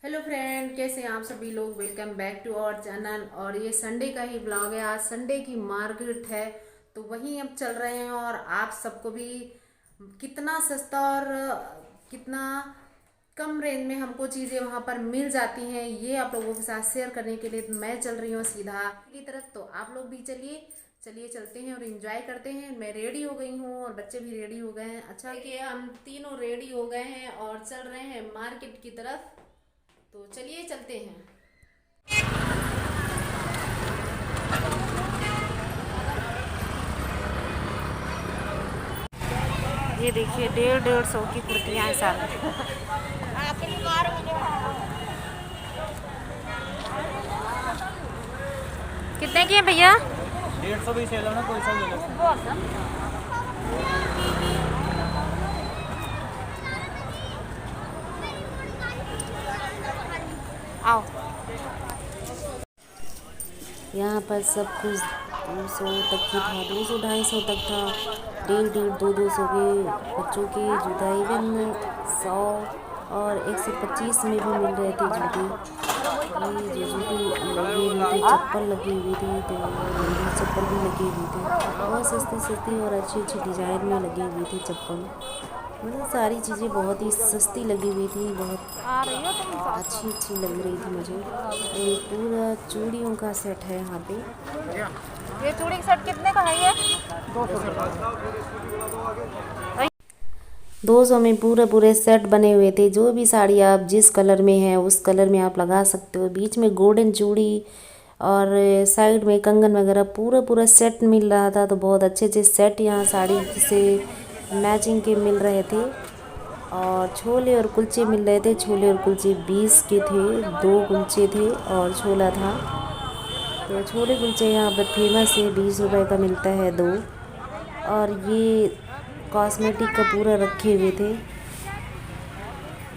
Hello friend, कैसे हैं आप सभी लोग। Welcome back to our channel. और ये संडे का ही ब्लॉग है। आज संडे की मार्केट है तो वहीं अब चल रहे हैं। और आप सबको भी कितना सस्ता और कितना कम रेंज में हमको चीज़ें वहाँ पर मिल जाती हैं, ये आप लोगों के साथ शेयर करने के लिए मैं चल रही हूँ सीधा की तरफ। तो आप लोग भी चलिए चलिए चलते हैं और एंजॉय करते हैं। मैं रेडी हो गई हूँ और बच्चे भी रेडी हो गए हैं। अच्छा कि हम तीनों रेडी हो गए हैं और चल रहे हैं मार्केट की तरफ। तो चलिए चलते हैं। ये देखिए 150 की कुर्तियाँ हैं सारी। कितने की है भैया? 150 भी सेल है ना, कोई सा ले लो। आओ। यहाँ पर सब कुछ 200 तक की था, 200 250 तक था। 150 200 के बच्चों के जूता, इवन 100 और 125 में भी मिल रहे थे जूते। ये जो जूते लगे हुए थे, चप्पल लगी हुई थी, तो मेरी चप्पल भी लगी हुई थी। बहुत सस्ती सस्ती और अच्छी अच्छी डिज़ाइन में लगे हुए थे चप्पल। मतलब सारी चीज़ें बहुत ही सस्ती लगी हुई थी, बहुत आ रही हो तुम? अच्छी अच्छी लग रही थी मुझे। ये पूरा चूड़ियों का सेट है यहाँ पे। ये चूड़ी का सेट कितने का है ये? 200 में पूरे पूरे सेट बने हुए थे। जो भी साड़ी आप जिस कलर में है उस कलर में आप लगा सकते हो। बीच में गोल्डन चूड़ी और साइड में कंगन वगैरह पूरा पूरा सेट मिल रहा था। तो बहुत अच्छे अच्छे सेट यहाँ साड़ी से मैचिंग के मिल रहे थे। और छोले और कुलचे मिल रहे थे। छोले और कुलचे 20 के थे, 2 कुलचे थे और छोला था। तो छोले कुलचे यहाँ पर फेमस है, 20 रुपए का मिलता है 2। और ये कॉस्मेटिक का पूरा रखे हुए थे।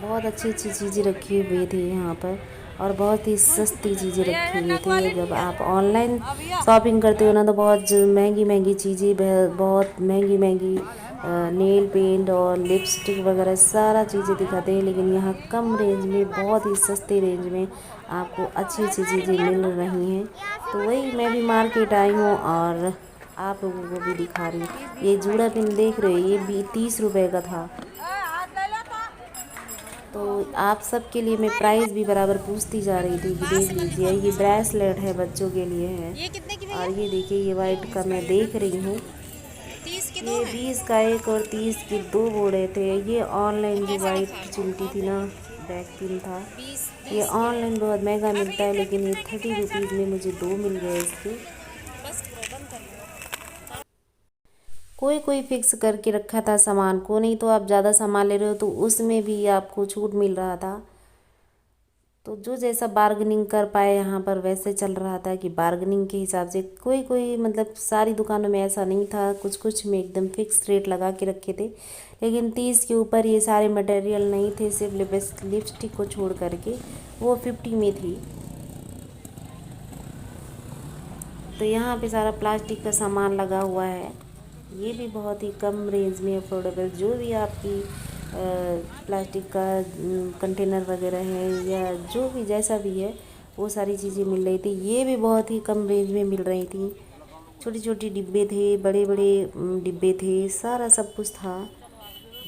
बहुत अच्छी अच्छी चीज़ें रखी हुई थी यहाँ पर और बहुत ही सस्ती चीज़ें रखी हुई थी। जब आप ऑनलाइन शॉपिंग करते हो ना तो बहुत महंगी महंगी चीज़ें, बहुत महंगी महंगी नेल पेंट और लिपस्टिक वगैरह सारा चीज़ें दिखाते हैं। लेकिन यहाँ कम रेंज में, बहुत ही सस्ते रेंज में आपको अच्छी अच्छी चीज़ें मिल रही हैं। तो वही मैं भी मार्केट आई हूँ और आप लोगों को भी दिखा रही हूँ। ये जूड़ा पिन देख रहे हो, ये भी 30 रुपए का था। तो आप सबके लिए मैं प्राइस भी बराबर पूछती जा रही थी कि देख लीजिए। ये ब्रेसलेट है, बच्चों के लिए है। ये कितने की और भैया? ये देखिए, ये वाइट का मैं देख रही हूँ। 30 के 2 ये हैं। 20 का एक और 30 के 2 बोल रहे थे। ये ऑनलाइन जो कैसा वाइट लिखा है? चिमटी थी ना, बैक पिन था। 20 ये 20 ऑनलाइन बहुत महंगा मिलता है, लेकिन ये कितने 30 रुपीज़ में मुझे 2 मिल गए इसके। बस बंद कर लो। कोई कोई फिक्स करके रखा था सामान को, नहीं तो आप ज़्यादा सामान ले रहे हो तो उसमें भी आपको छूट मिल रहा था। तो जो जैसा बार्गेनिंग कर पाए यहाँ पर वैसे चल रहा था कि बार्गेनिंग के हिसाब से। कोई कोई मतलब सारी दुकानों में ऐसा नहीं था, कुछ कुछ में एकदम फिक्स रेट लगा के रखे थे। लेकिन 30 के ऊपर ये सारे मटेरियल नहीं थे, सिर्फ लिपस्टिक को छोड़ करके वो 50 में थी। तो यहाँ पे सारा प्लास्टिक का सामान लगा हुआ है। ये भी बहुत ही कम रेंज में अफोर्डेबल, जो भी आपकी प्लास्टिक का कंटेनर वगैरह है या जो भी जैसा भी है वो सारी चीज़ें मिल रही थी। ये भी बहुत ही कम रेंज में मिल रही थी। छोटी छोटी डिब्बे थे, बड़े बड़े डिब्बे थे, सारा सब कुछ था।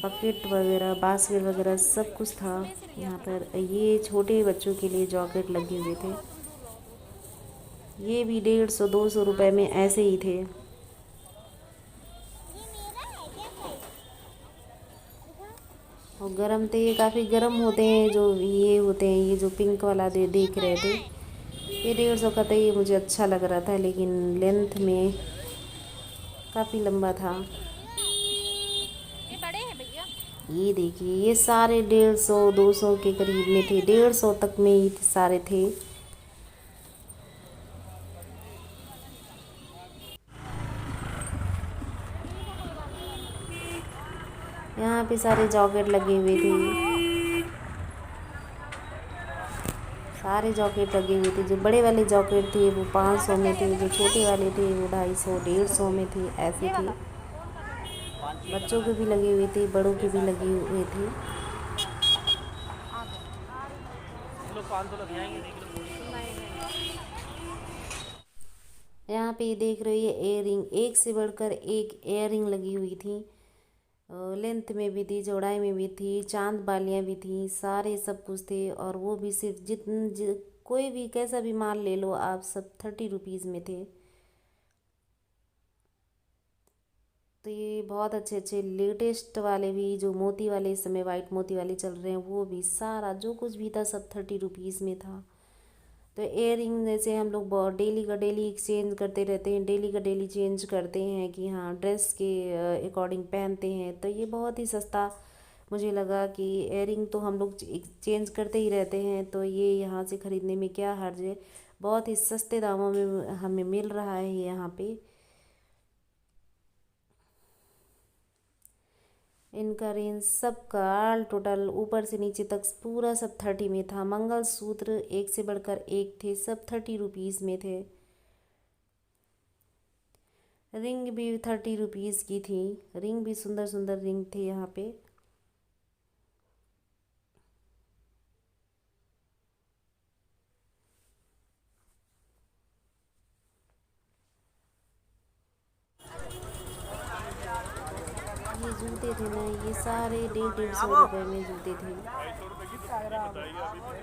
बकेट वगैरह, बास्केट वगैरह सब कुछ था यहाँ पर। ये छोटे बच्चों के लिए जॉकेट लगे हुए थे। ये भी 150 200 रुपये में ऐसे ही थे। और गरम थे, ये काफ़ी गरम होते हैं जो ये होते हैं। ये जो पिंक वाला देख रहे थे, ये 150 का था। ये मुझे अच्छा लग रहा था, लेकिन लेंथ में काफ़ी लंबा था। ये बड़े हैं भैया। ये देखिए, ये सारे 150 200 के करीब में थे, 150 तक में ही सारे थे। यहाँ पे सारे जॉकेट लगे हुए थे, सारे जॉकेट लगे हुए थे। जो बड़े वाले जॉकेट थे वो 500 में थे, जो छोटे वाले थे वो 250 150 में थे, ऐसे थे। बच्चों के भी लगे हुए थे, बड़ों के भी लगे हुए थे। 500 लग जाएंगे, देख लो। यहाँ पे देख रहे हो ये इयर रिंग, एक से बढ़कर एक इयर रिंग लगी हुई थी। लेंथ में भी थी, चौड़ाई में भी थी, चांद बालियाँ भी थी, सारे सब कुछ थे। और वो भी सिर्फ कोई भी कैसा भी माल ले लो आप, सब 30 रुपीज़ में थे। तो ये बहुत अच्छे अच्छे लेटेस्ट वाले भी, जो मोती वाले इस समय वाइट मोती वाले चल रहे हैं, वो भी सारा जो कुछ भी था सब 30 रुपीज़ में था। तो इयर रिंग जैसे हम लोग बहुत डेली का डेली एक्सचेंज करते रहते हैं, डेली का डेली चेंज करते हैं कि हाँ ड्रेस के अकॉर्डिंग पहनते हैं, तो ये बहुत ही सस्ता मुझे लगा कि इयर रिंग तो हम लोग चेंज करते ही रहते हैं, तो ये यहाँ से ख़रीदने में क्या हर्ज है। बहुत ही सस्ते दामों में हमें मिल रहा है यहाँ पे। इनका रेंज सबका ऑल टोटल ऊपर से नीचे तक पूरा सब 30 में था। मंगलसूत्र एक से बढ़कर एक थे, सब 30 रुपीज़ में थे। रिंग भी 30 रुपीज़ की थी, रिंग भी सुंदर सुंदर रिंग थे यहाँ पे। ये जूते थे ना, ये सारे 150-150 रुपये में जूते थे।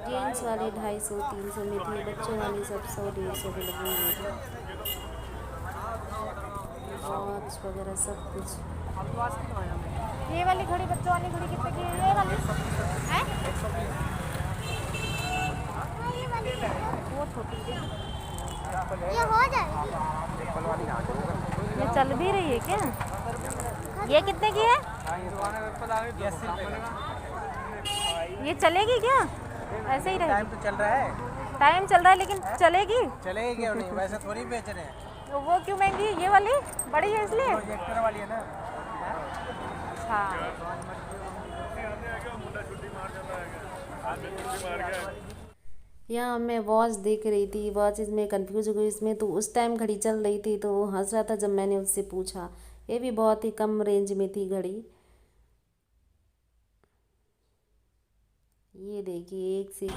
जेंट्स वाले 250-300 में थे, बच्चों वाले सब 100-150 में लगे हुए थे। वॉच वगैरह सब कुछ। ये वाली घड़ी, बच्चों वाली घड़ी कितने की है? ये वाली है? वो छोटी है, ये हो जाएगी। ये चल भी रही है क्या? ये कितने की है? ये चलेगी क्या? ऐसे ही रहेगी? टाइम तो चल रहा है। टाइम चल रहा है लेकिन चलेगी? चलेगी क्यों नहीं, वैसे थोड़ी बेच रहे हैं। तो वो क्यों महंगी? ये वाली बड़ी है इसलिए? प्रोजेक्टर वाली है ना। हाँ। यहाँ मैं वॉच देख रही थी, वॉचेज में कंफ्यूज हो गई इसमें, तो उस टाइम घड़ी चल रही थी तो वो हंस रहा था जब मैंने उससे पूछा। ये भी बहुत ही कम रेंज में थी घड़ी। ये देखिए एक से एक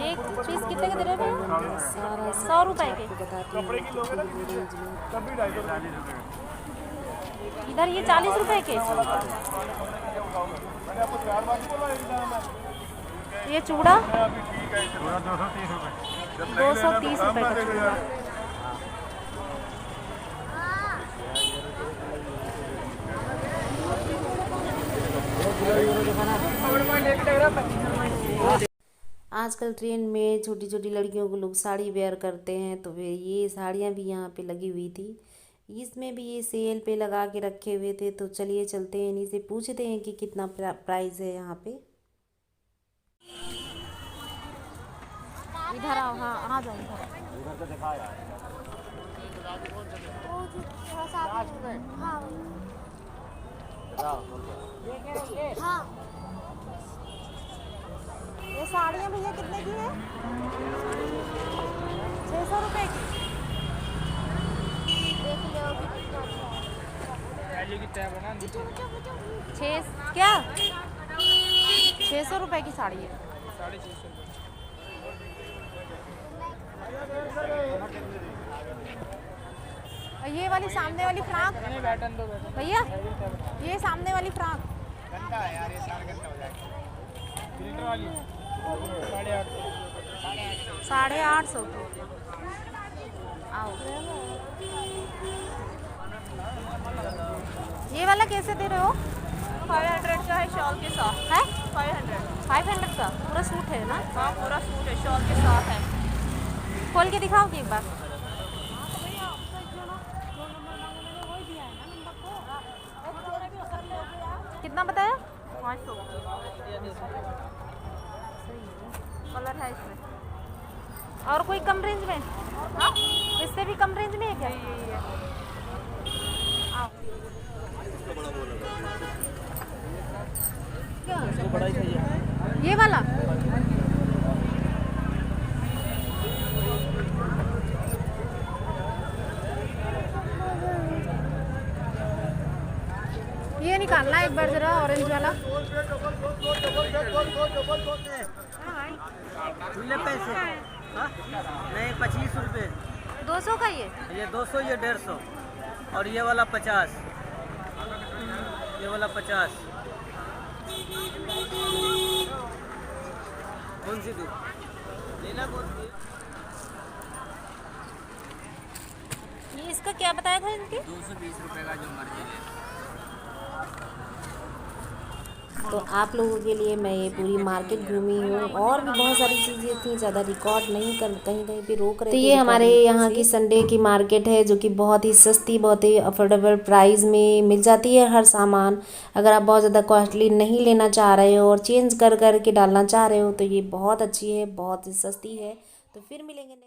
एक पीस कितने के दे रहे हैं? सारा 100 रुपए के। बताते हैं रेंज में। इधर ये 40 रुपए के। ये चूड़ा 230 रुपए का चूड़ा। आजकल ट्रेंड में छोटी छोटी लड़कियों को लोग साड़ी वेयर करते हैं, तो फिर ये साड़ियाँ भी यहाँ पे लगी हुई थी। इसमें भी ये सेल पे लगा के रखे हुए थे, तो चलिए चलते हैं, इन्हीं से पूछते हैं कि कितना प्राइस है यहाँ पे। इधर आओ, हाँ आ जाओ इधर। हाँ ये साड़ियाँ भैया कितने की है? 600 रुपए की। देख लो कितना अच्छा है। क्या 600 रुपए की साड़ी है? ये वाली सामने वाली फ्रॉक भैया, ये सामने वाली फ्रॉक गंदा है यार, ये सारा गंदा हो जाएगा। फिल्टर वाली 850 की। आओ, ये वाला कैसे दे रहे हो? 500 का है शॉल के साथ। है 500 का पूरा सूट है ना? हाँ पूरा सूट है, शॉल के साथ है। खोल के दिखाओगी एक बार? कितना बताया? 500 कलर है इसमें। और कोई कम रेंज में? हाँ, इससे भी कम रेंज में है क्या? आओ। ये वाला ये निकालना एक बार जरा, ऑरेंज वाला। नहीं 25 रुपये 200 का ये 200 ये 150 और ये वाला 50 ये वाला 50 कौन सी दूँ लेना कौन सी ये इसका क्या बताया था इनके? 220 रुपये का जो मर्जी ले तो आप लोगों के लिए मैं ये पूरी मार्केट घूमी हूँ और भी बहुत सारी चीज़ें थी, ज़्यादा रिकॉर्ड नहीं कर कहीं कहीं पे रोक रहे थे। तो ये हमारे यहाँ की संडे की मार्केट है जो कि बहुत ही सस्ती, बहुत ही अफोर्डेबल प्राइस में मिल जाती है हर सामान। अगर आप बहुत ज़्यादा कॉस्टली नहीं लेना चाह रहे हो और चेंज कर कर के डालना चाह रहे हो तो ये बहुत अच्छी है, बहुत ही सस्ती है। तो फिर मिलेंगे नेक्स्ट।